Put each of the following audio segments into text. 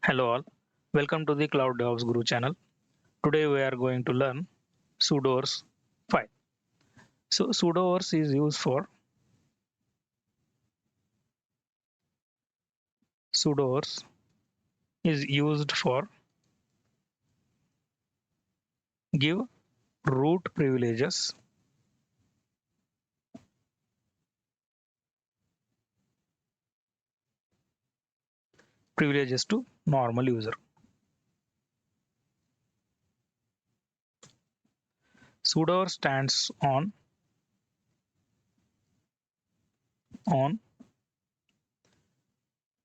Hello all, welcome to the Cloud DevOps Guru channel. Today we are going to learn Sudoers file. So Sudoers is used for Sudoers is used for give root privileges to normal user. Sudoer stands on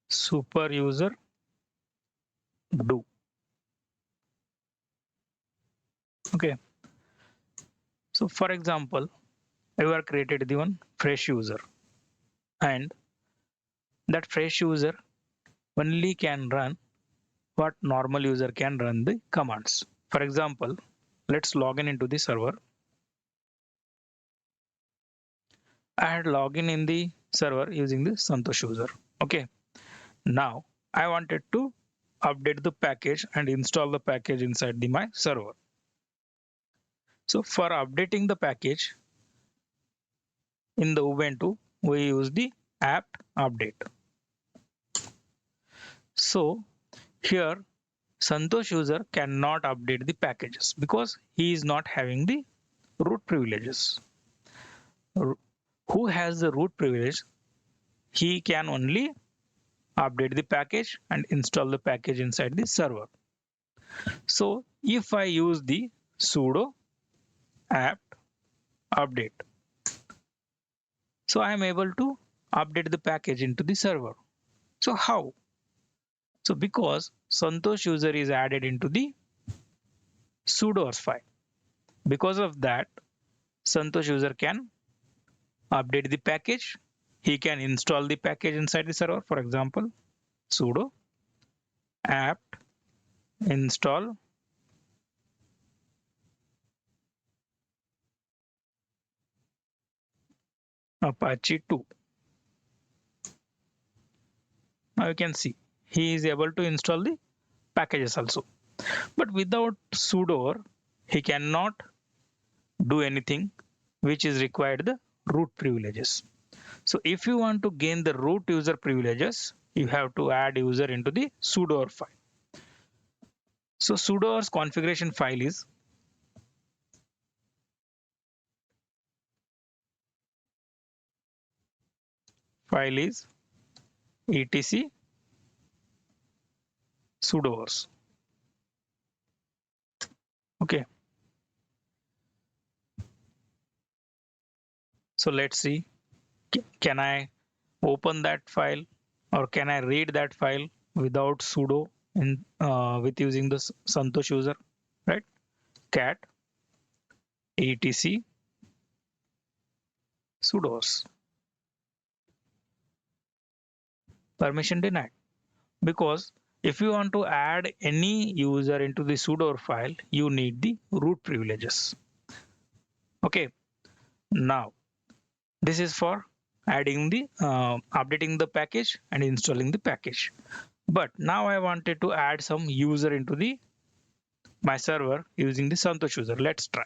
super user do. Okay. So for example, I have created the one fresh user, and that fresh user only can run what normal user can run the commands. For example, let's log in into the server. I had login in the server using the Santosh user. Okay. Now I wanted to update the package and install the package inside my server. So for updating the package in the Ubuntu, we use the apt update. So here Santosh user cannot update the packages because he is not having the root privileges. Who has the root privilege? He can only update the package and install the package inside the server. So if I use the sudo apt update, so I am able to update the package into the server. So how? So because Santosh user is added into the Sudoers file. Because of that, Santosh user can update the package. He can install the package inside the server. For example, sudo apt install Apache 2. Now you can see he is able to install the packages also. But without sudo, he cannot do anything which is required the root privileges. So if you want to gain the root user privileges, you have to add user into the sudo file. So sudoers configuration file is etc sudoers. Okay. So let's see. Can I open that file or can I read that file without sudo in with using the Santosh user, right? Cat etc sudoers. Permission denied. Because if you want to add any user into the sudo file, you need the root privileges. Okay. Now this is for adding the updating the package and installing the package. But now I wanted to add some user into the my server using the Santosh user. Let's try.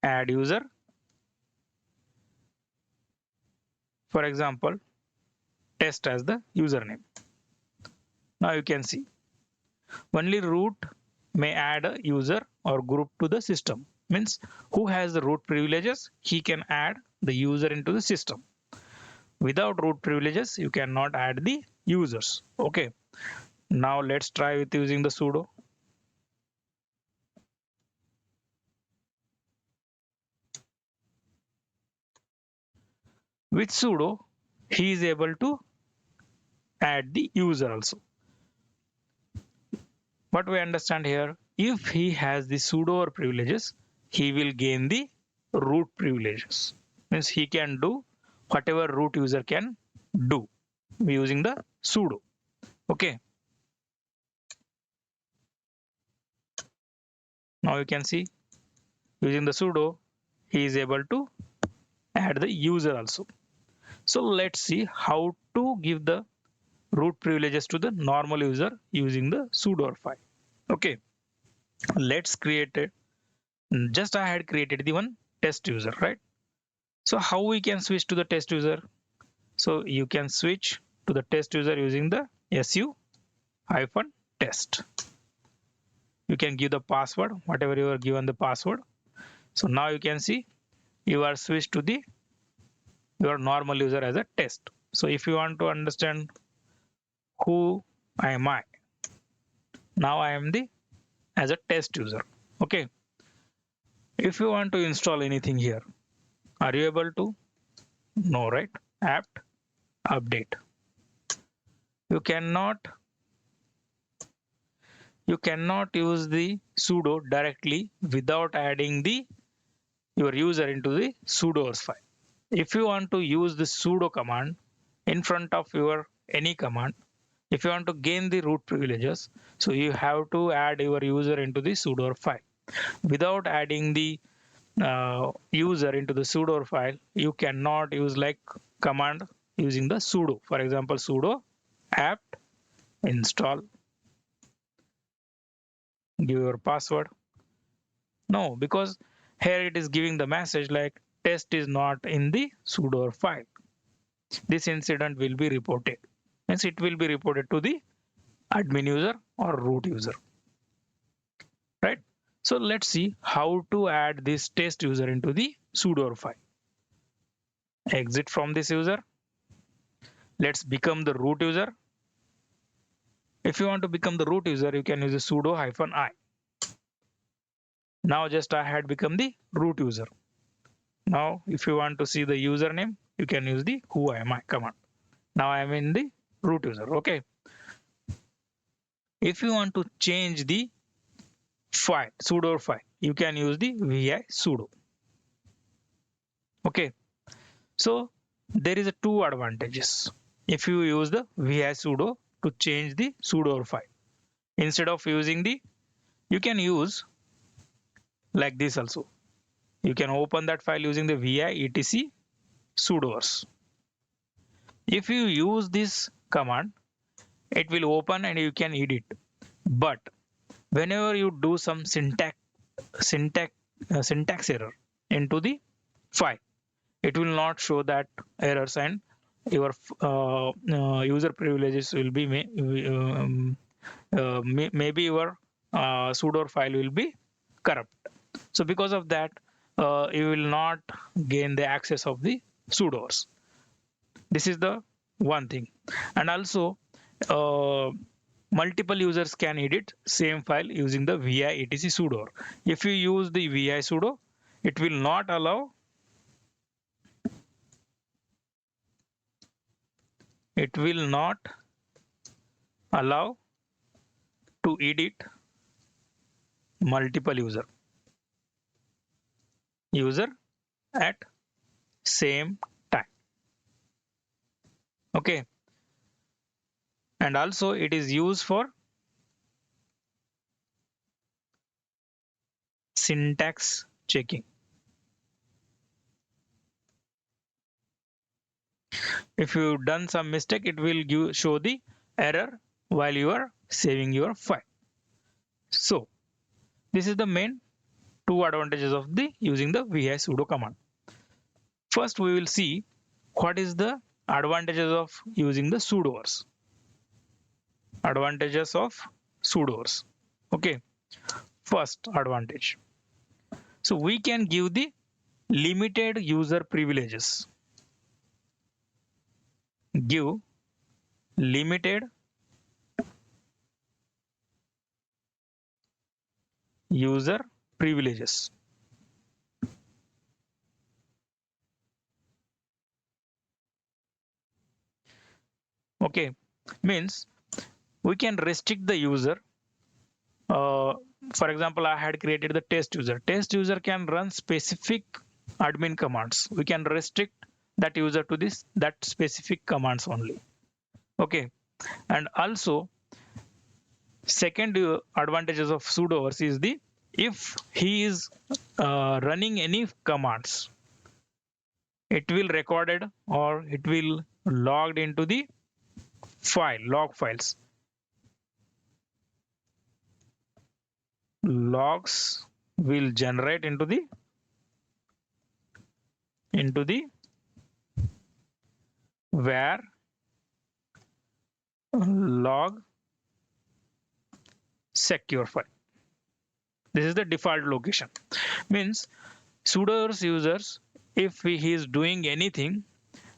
Add user. For example, test as the username. Now you can see only root may add a user or group to the system. Means who has the root privileges, he can add the user into the system. Without root privileges, you cannot add the users. Okay. Now let's try with using the sudo. With sudo, he is able to add the user also. What we understand here, if he has the sudo privileges, he will gain the root privileges. Means he can do whatever root user can do using the sudo. Okay. Now you can see using the sudo, he is able to add the user also. So let's see how to give the root privileges to the normal user using the sudo file. Okay, let's create it. Just I had created the one test user, right? So how we can switch to the test user? So you can switch to the test user using the su-test. You can give the password, whatever you are given the password. So now you can see you are switched to the your normal user as a test. So if you want to understand who am I, now I am the as a test user. Okay. If you want to install anything here, are you able to? No, right? Apt update. You cannot use the sudo directly without adding the your user into the sudoers file. If you want to use the sudo command in front of your any command, if you want to gain the root privileges, so you have to add your user into the sudo file. Without adding the user into the sudo file, you cannot use like command using the sudo. For example, sudo apt install, give your password. No, because here it is giving the message like test is not in the sudo file. This incident will be reported. Means it will be reported to the admin user or root user, right? So let's see how to add this test user into the sudo file. Exit from this user. Let's become the root user. If you want to become the root user, you can use the sudo -i. Now just I had become the root user. Now if you want to see the username, you can use the who am I command. Now I am in the root user. Okay. If you want to change the file, sudo file, you can use the vi sudo. Okay. So there is a two advantages. If you use the vi sudo to change the sudo file, instead of using the, you can use like this also. You can open that file using the vi etc sudoers. If you use this command, it will open and you can edit. But whenever you do some syntax error into the file, it will not show that errors and your user privileges will be maybe your sudo file will be corrupt. So because of that, you will not gain the access of the sudoers. This is the one thing. And also multiple users can edit same file using the vi etc sudo. If you use the vi sudo, it will not allow to edit multiple user at same time. Okay. And also it is used for syntax checking. If you've done some mistake, it will show the error while you are saving your file. So this is the main two advantages of the using the vi sudo command. First, we will see what is the advantages of using the sudoers. Advantages of sudoers. Okay. First advantage. So we can give the limited user privileges. Give limited user privileges. Okay, means we can restrict the user. For example, I had created the test user. Test user can run specific admin commands. We can restrict that user to that specific commands only. Okay, and also second advantages of sudoers is the if he is running any commands, it will recorded or it will logged into the log files. Logs will generate into the where log secure file. This is the default location. Means Sudoers users, if he is doing anything,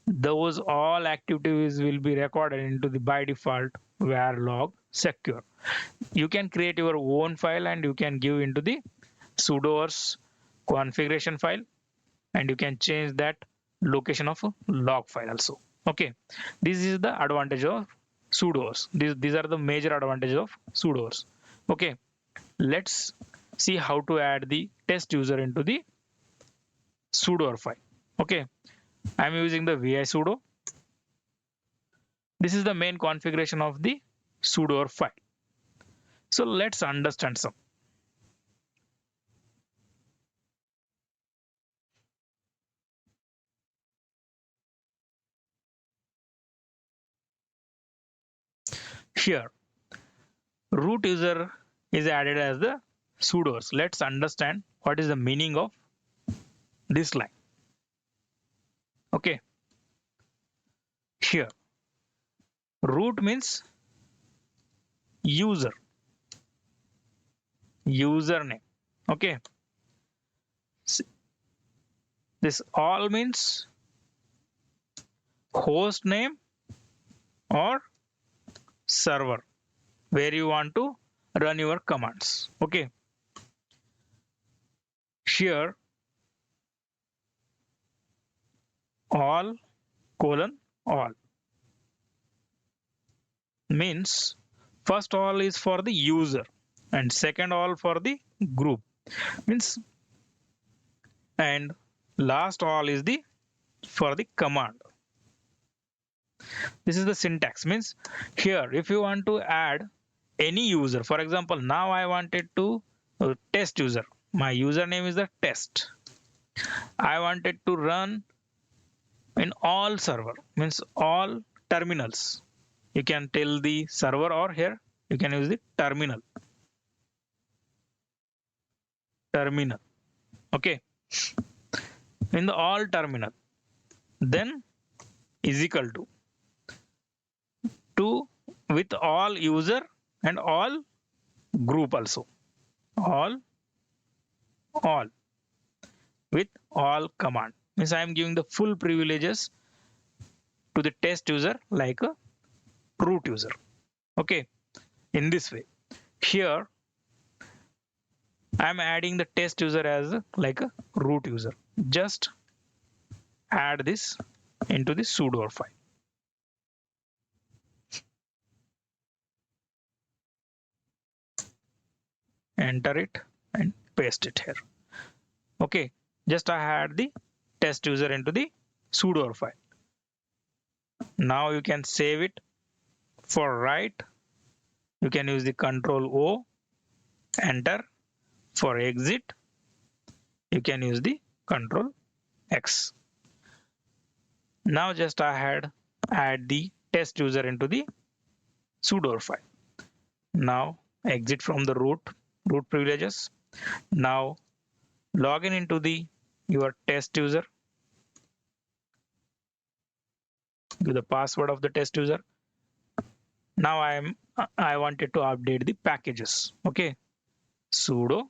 those all activities will be recorded into the by default where log secure. You can create your own file and you can give into the Sudoers configuration file, and you can change that location of a log file also. Okay, this is the advantage of Sudoers. These are the major advantages of Sudoers. Okay, let's see how to add the test user into the Sudoer file. Okay, I'm using the vi sudo. This is the main configuration of the Sudoer file. So let's understand some. Here, root user is added as the Sudoers. Let's understand what is the meaning of this line. Okay, here root means username. Okay, this all means host name or server where you want to run your commands. Okay, here all all means first all is for the user and second all for the group, means, and last all is the for the command. This is the syntax. Means here if you want to add any user, for example, now I wanted to test user, my username is the test, I wanted to run in all server, means all terminals. You can tell the server, or here you can use the terminal. Okay, in the all terminal, then is equal to with all user and all group also, all with all command, means I am giving the full privileges to the test user like a root user. Okay, in this way, here I am adding the test user as like a root user. Just add this into the sudo file. Enter it and paste it here. Okay, just I had the test user into the sudo file. Now you can save it. For write, you can use the Control O, enter. For exit, you can use the Control X. Now just I had add the test user into the sudo file. Now exit from the root privileges. Now log in into the your test user. Give the password of the test user. Now I wanted to update the packages. Okay, sudo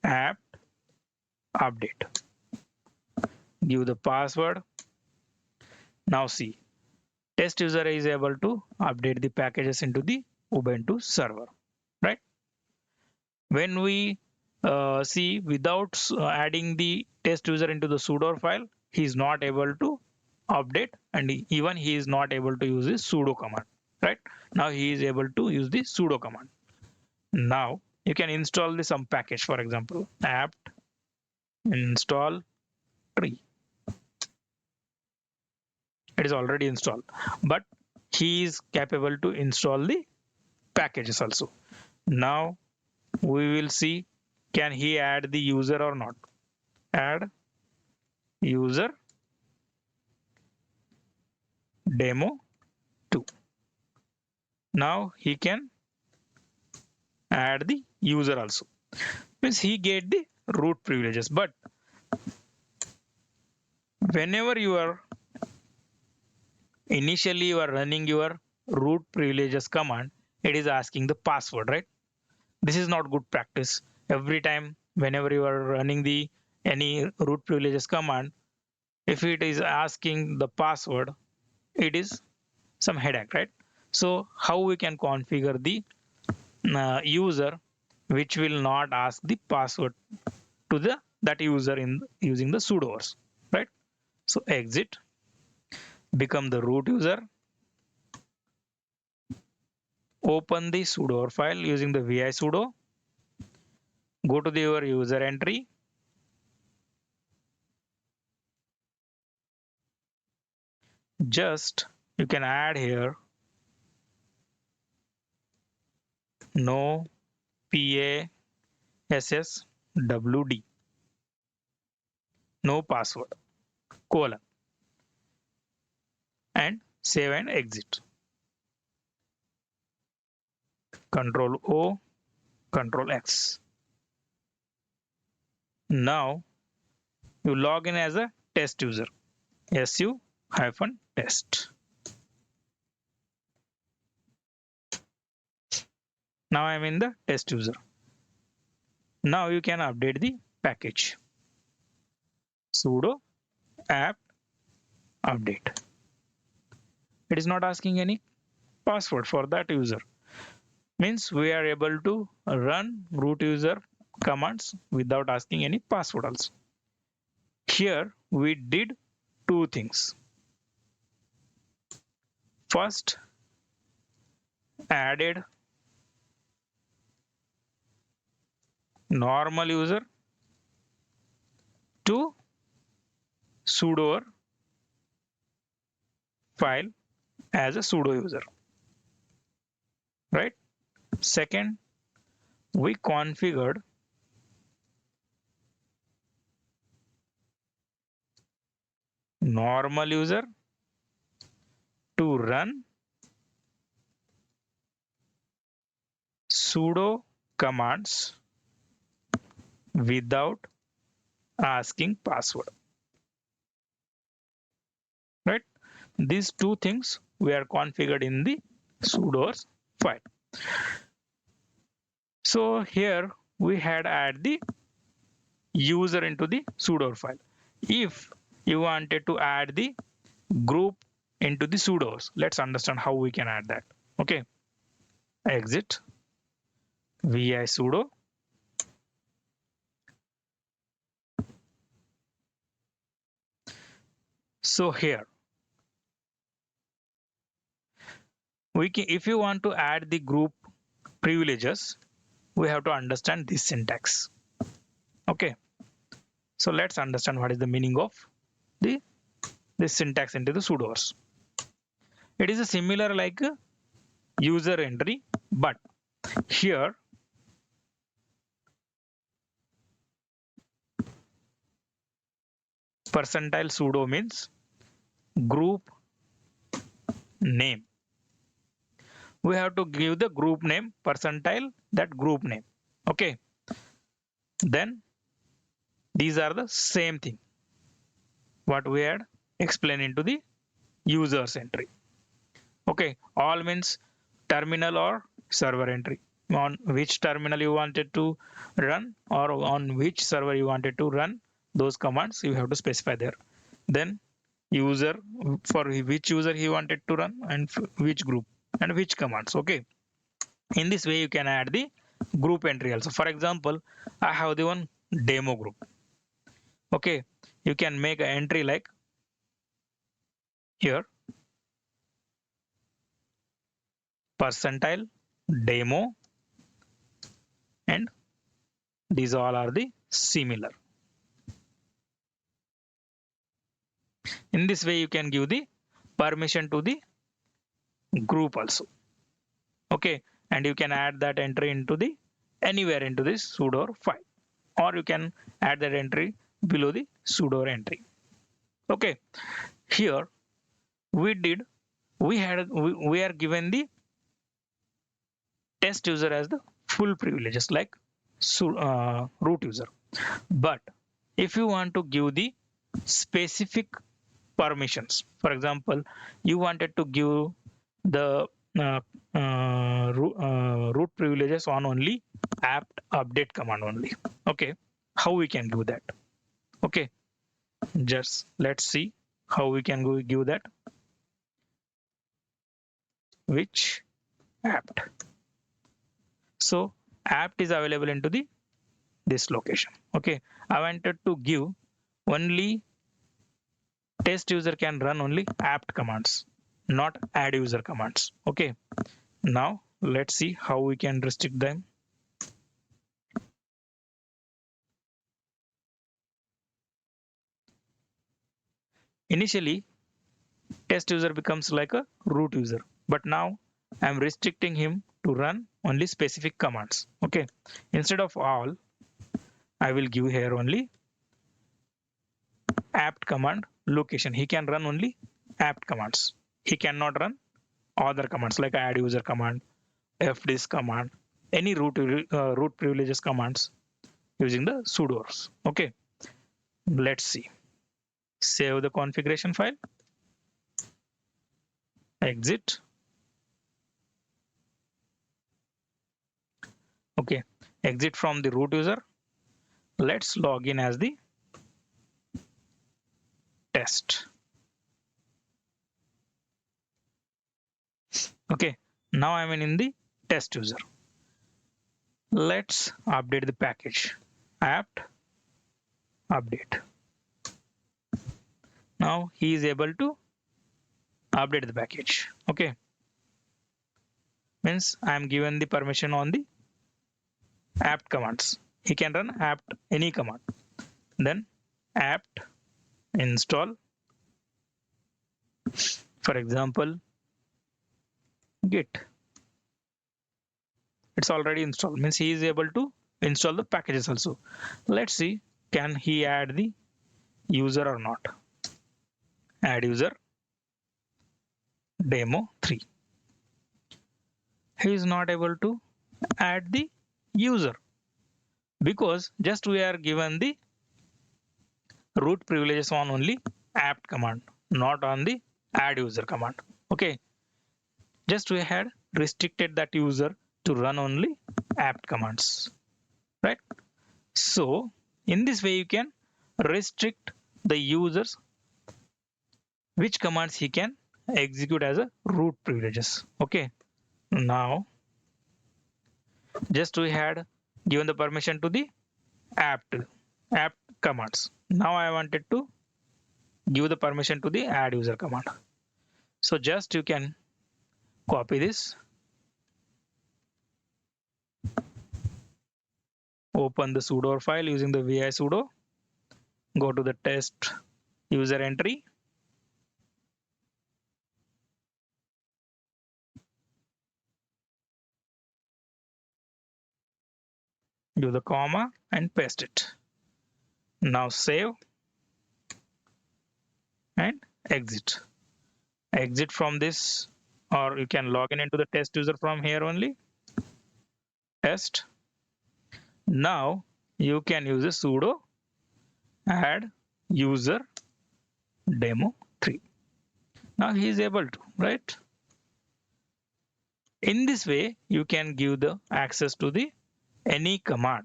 apt update. Give the password. Now see, test user is able to update the packages into the Ubuntu server, right? When we see without adding the test user into the sudo file, he is not able to update, and even he is not able to use the sudo command, right? Now he is able to use the sudo command. Now you can install the some package, for example, apt install tree. It is already installed, but he is capable to install the packages also. Now we will see, can he add the user or not? Add user demo 2. Now he can add the user also. Means he get the root privileges. But whenever you are initially you are running your root privileges command, it is asking the password, right? This is not good practice. Every time whenever you are running the any root privileges command, if it is asking the password, it is some headache, right? So how we can configure the user which will not ask the password to the that user in using the sudoers, right? So exit, become the root user, open the sudo file using the vi sudo, go to your user entry, just you can add here no passwd, no password, colon, and save and exit. Control O, Control X. Now you log in as a test user, su-test. Now I'm in the test user. Now you can update the package. Sudo apt update. It is not asking any password for that user. Means we are able to run root user commands without asking any password also. Here we did two things. First, added normal user to sudo file as a sudo user, right? Second, we configured normal user to run sudo commands without asking password, right? These two things we are configured in the sudoers file. So here we had add the user into the sudo file. If you wanted to add the group into the sudoers, let's understand how we can add that. Okay, exit, vi sudo, so here we can, if you want to add the group privileges, we have to understand this syntax. Okay, so let's understand what is the meaning of the this syntax into the sudoers. It is a similar like a user entry, but here percentile sudo means group name. We have to give the group name percentile, that group name. Okay, then these are the same thing what we had explained into the users entry. Okay, all means terminal or server entry, on which terminal you wanted to run or on which server you wanted to run those commands you have to specify there. Then user, for which user he wanted to run and which group and which commands. Okay, in this way you can add the group entry also. For example, I have the one demo group. Okay, you can make an entry like here percentile demo, and these all are the similar. In this way you can give the permission to the group also. Okay, and you can add that entry into the anywhere into this sudo file, or you can add that entry below the sudo entry. Okay, here we are given the test user has the full privileges like root user. But if you want to give the specific permissions, for example, you wanted to give the root privileges on only apt update command only. Okay, how we can do that? Okay, just let's see how we can go give that. Which apt? So apt is available into the this location. Okay, I wanted to give only test user can run only apt commands, not add user commands. Okay, now let's see how we can restrict them. Initially, test user becomes like a root user, but now I'm restricting him to run only specific commands. Okay, instead of all, I will give here only apt command location. He can run only apt commands. He cannot run other commands like add user command, fdisk command, any root privileges commands using the sudoers. Okay, let's see. Save the configuration file, exit. Okay, exit from the root user. Let's log in as the test. Okay, now I'm in the test user. Let's update the package. Apt update. Now he is able to update the package. Okay, means I am given the permission on the apt commands. He can run apt any command. Then apt install, for example, git. It's already installed, means he is able to install the packages also. Let's see, can he add the user or not? Add user demo 3. He is not able to add the user because just we are given the root privileges on only apt command, not on the add user command. Okay, just we had restricted that user to run only apt commands, right? So in this way you can restrict the users which commands he can execute as a root privileges. Okay, now just we had given the permission to the apt commands. Now I wanted to give the permission to the add user command. So just you can copy this, open the sudo file using the vi sudo, go to the test user entry, do the comma and paste it. Now save and exit. Exit from this, or you can log in into the test user from here only. Test. Now you can use a sudo add user demo 3. Now he is able to, right? In this way you can give the access to the any command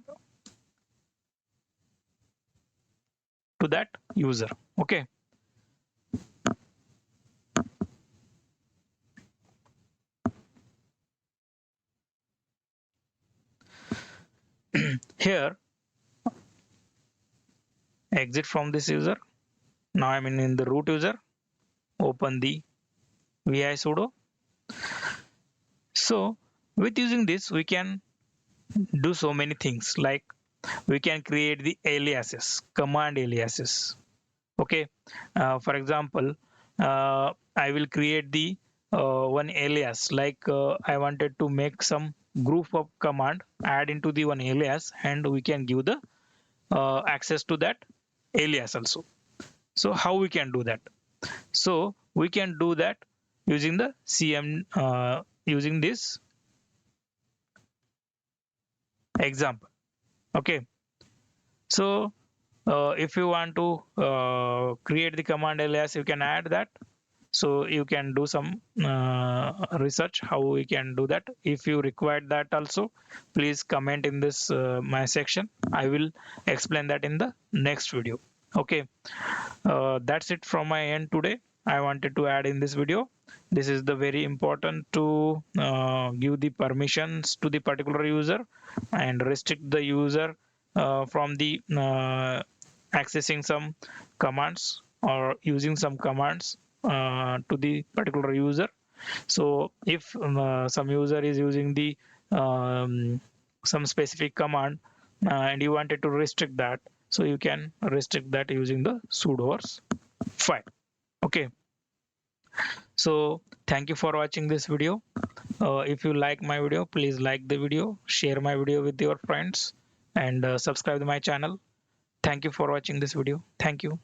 to that user. Okay, here exit from this user. Now I'm in the root user, open the vi sudo. So with using this we can do so many things, like we can create the aliases, command aliases. Okay, for example, I will create the one alias, like I wanted to make some group of command, add into the one alias, and we can give the access to that alias also. So how we can do that? So we can do that using the using this example. Okay, so if you want to create the command alias, you can add that. So you can do some research how we can do that. If you require that also, please comment in this my section. I will explain that in the next video. Okay, that's it from my end today. I wanted to add in this video. This is the very important to give the permissions to the particular user and restrict the user from the accessing some commands or using some commands to the particular user. So if some user is using the some specific command and you wanted to restrict that, so you can restrict that using the sudoers file. Okay, so thank you for watching this video. If you like my video, please like the video, share my video with your friends, and subscribe to my channel. Thank you for watching this video. Thank you.